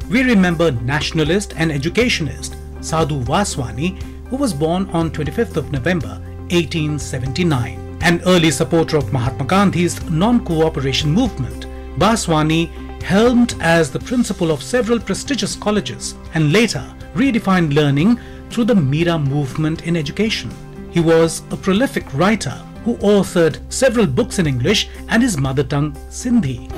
we remember nationalist and educationist Sadhu Vaswani, who was born on 25th of November 1879. An early supporter of Mahatma Gandhi's non-cooperation movement, Vaswani helmed as the principal of several prestigious colleges and later redefined learning through the Mira movement in education. He was a prolific writer who authored several books in English and his mother tongue Sindhi.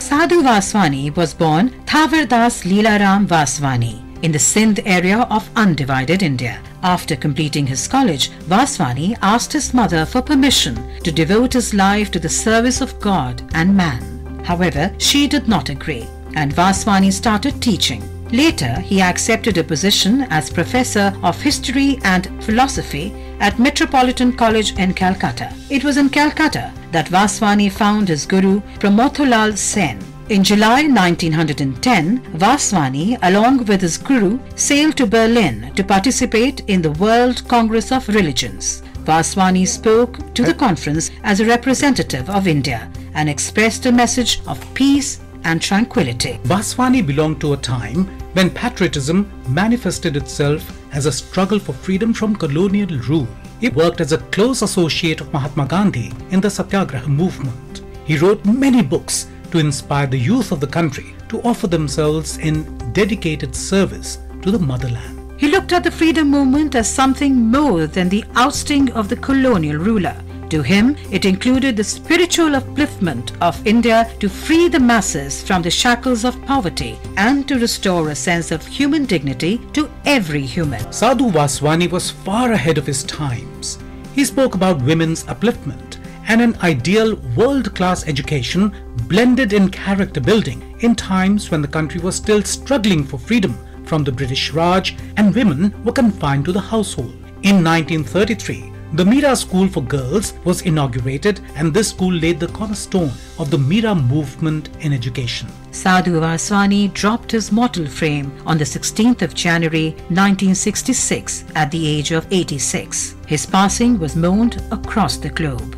Sadhu Vaswani was born Thaverdas Leelaram Vaswani in the Sindh area of undivided India. After completing his college, Vaswani asked his mother for permission to devote his life to the service of God and man. However, she did not agree, and Vaswani started teaching. Later, he accepted a position as Professor of History and Philosophy at Metropolitan College in Calcutta. It was in Calcutta that Vaswani found his guru Pramotholal Sen. In July 1910, Vaswani, along with his guru, sailed to Berlin to participate in the World Congress of Religions. Vaswani spoke to the conference as a representative of India and expressed a message of peace and tranquility. Vaswani belonged to a time when patriotism manifested itself as a struggle for freedom from colonial rule. He worked as a close associate of Mahatma Gandhi in the Satyagraha movement. He wrote many books to inspire the youth of the country to offer themselves in dedicated service to the motherland. He looked at the freedom movement as something more than the ousting of the colonial ruler. To him, it included the spiritual upliftment of India to free the masses from the shackles of poverty and to restore a sense of human dignity to every human. Sadhu Vaswani was far ahead of his times. He spoke about women's upliftment and an ideal world-class education blended in character building in times when the country was still struggling for freedom from the British Raj and women were confined to the household. In 1933, the Mira School for Girls was inaugurated, and this school laid the cornerstone of the Mira movement in education. Sadhu Vaswani dropped his mortal frame on the 16th of January 1966 at the age of 86. His passing was mourned across the globe.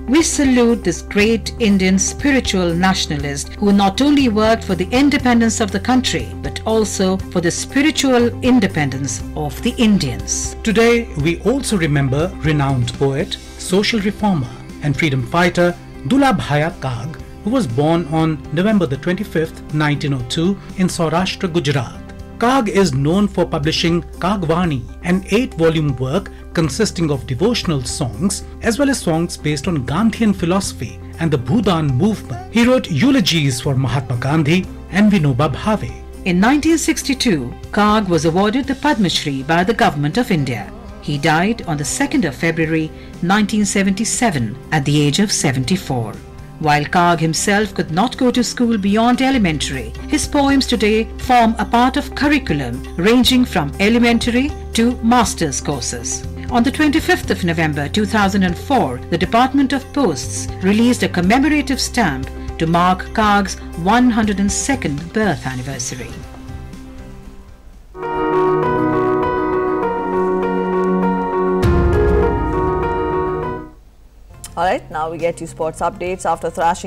We salute this great Indian spiritual nationalist who not only worked for the independence of the country but also for the spiritual independence of the Indians. Today, we also remember renowned poet, social reformer and freedom fighter Dulabhaya Kag, who was born on November the 25th, 1902 in Saurashtra, Gujarat. Kag is known for publishing Kagvani, an 8-volume work consisting of devotional songs as well as songs based on Gandhian philosophy and the Bhudan movement. He wrote eulogies for Mahatma Gandhi and Vinoba Bhave. In 1962, Kag was awarded the Padma Shri by the Government of India. He died on the 2nd of February 1977 at the age of 74. While Kag himself could not go to school beyond elementary, his poems today form a part of curriculum ranging from elementary to master's courses. On the 25th of November 2004, the Department of Posts released a commemorative stamp to mark Kag's 102nd birth anniversary. Alright, now we get you sports updates after thrashing